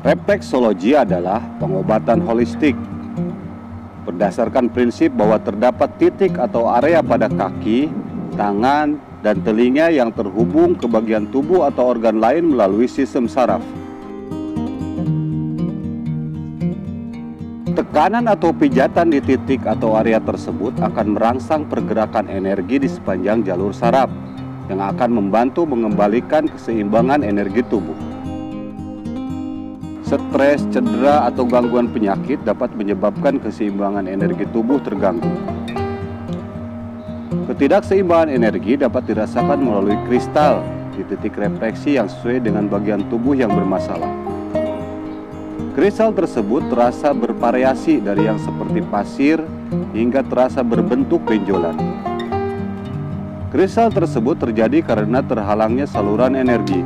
Refleksologi adalah pengobatan holistik berdasarkan prinsip bahwa terdapat titik atau area pada kaki, tangan, dan telinga yang terhubung ke bagian tubuh atau organ lain melalui sistem saraf. Tekanan atau pijatan di titik atau area tersebut akan merangsang pergerakan energi di sepanjang jalur saraf yang akan membantu mengembalikan keseimbangan energi tubuh. Stres, cedera, atau gangguan penyakit dapat menyebabkan keseimbangan energi tubuh terganggu. Ketidakseimbangan energi dapat dirasakan melalui kristal di titik refleksi yang sesuai dengan bagian tubuh yang bermasalah. Kristal tersebut terasa bervariasi dari yang seperti pasir hingga terasa berbentuk benjolan. Kristal tersebut terjadi karena terhalangnya saluran energi.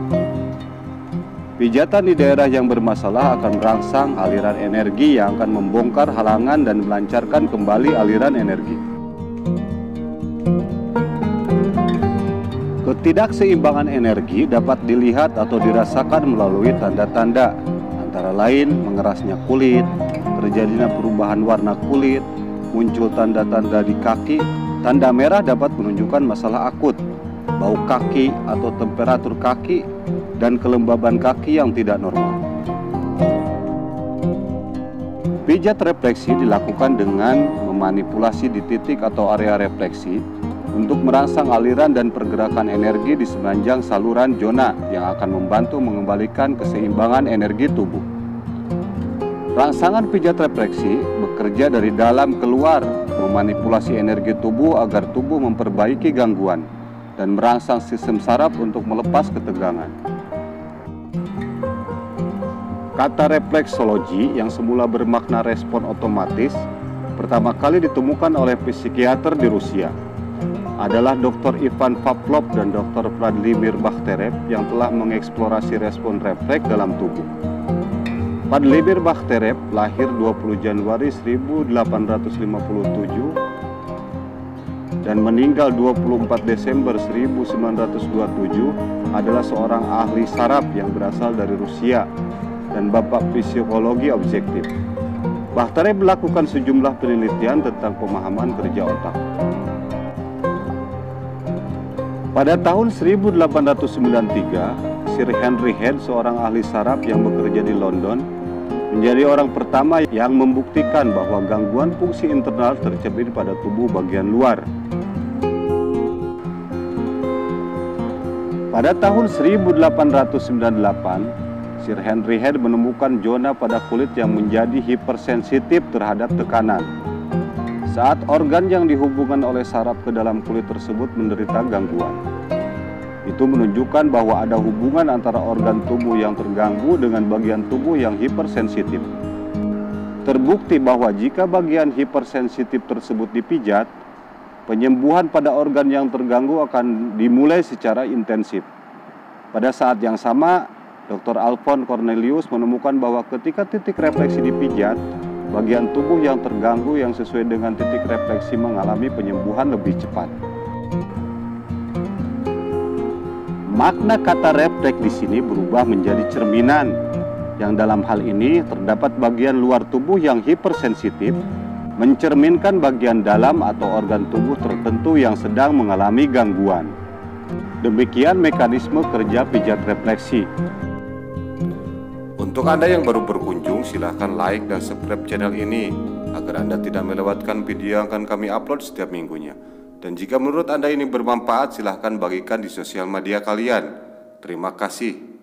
Pijatan di daerah yang bermasalah akan merangsang aliran energi yang akan membongkar halangan dan melancarkan kembali aliran energi. Ketidakseimbangan energi dapat dilihat atau dirasakan melalui tanda-tanda, antara lain mengerasnya kulit, terjadinya perubahan warna kulit, muncul tanda-tanda di kaki. Tanda merah dapat menunjukkan masalah akut, bau kaki atau temperatur kaki, dan kelembaban kaki yang tidak normal. Pijat refleksi dilakukan dengan memanipulasi di titik atau area refleksi untuk merangsang aliran dan pergerakan energi di sepanjang saluran zona yang akan membantu mengembalikan keseimbangan energi tubuh. Rangsangan pijat refleksi bekerja dari dalam keluar, memanipulasi energi tubuh agar tubuh memperbaiki gangguan dan merangsang sistem saraf untuk melepas ketegangan. Kata refleksologi yang semula bermakna respon otomatis pertama kali ditemukan oleh psikiater di Rusia adalah Dr. Ivan Pavlov dan Dr. Vladimir Bakhterev yang telah mengeksplorasi respon refleks dalam tubuh. Vladimir Bakhterev lahir 20 Januari 1857 dan meninggal 24 Desember 1927 adalah seorang ahli saraf yang berasal dari Rusia dan bapak psikologi objektif. Bakhterev melakukan sejumlah penelitian tentang pemahaman kerja otak. Pada tahun 1893, Sir Henry Head, seorang ahli saraf yang bekerja di London, menjadi orang pertama yang membuktikan bahwa gangguan fungsi internal tercermin pada tubuh bagian luar. Pada tahun 1898, Sir Henry Head menemukan zona pada kulit yang menjadi hipersensitif terhadap tekanan. Saat organ yang dihubungkan oleh saraf ke dalam kulit tersebut menderita gangguan. Itu menunjukkan bahwa ada hubungan antara organ tubuh yang terganggu dengan bagian tubuh yang hipersensitif. Terbukti bahwa jika bagian hipersensitif tersebut dipijat, penyembuhan pada organ yang terganggu akan dimulai secara intensif. Pada saat yang sama, Dr. Alfons Cornelius menemukan bahwa ketika titik refleksi dipijat, bagian tubuh yang terganggu yang sesuai dengan titik refleksi mengalami penyembuhan lebih cepat. Makna kata refleks di sini berubah menjadi cerminan, yang dalam hal ini terdapat bagian luar tubuh yang hipersensitif mencerminkan bagian dalam atau organ tubuh tertentu yang sedang mengalami gangguan. Demikian mekanisme kerja pijat refleksi. Untuk Anda yang baru berkunjung, silahkan like dan subscribe channel ini agar Anda tidak melewatkan video yang akan kami upload setiap minggunya. Dan jika menurut Anda ini bermanfaat, silahkan bagikan di sosial media kalian. Terima kasih.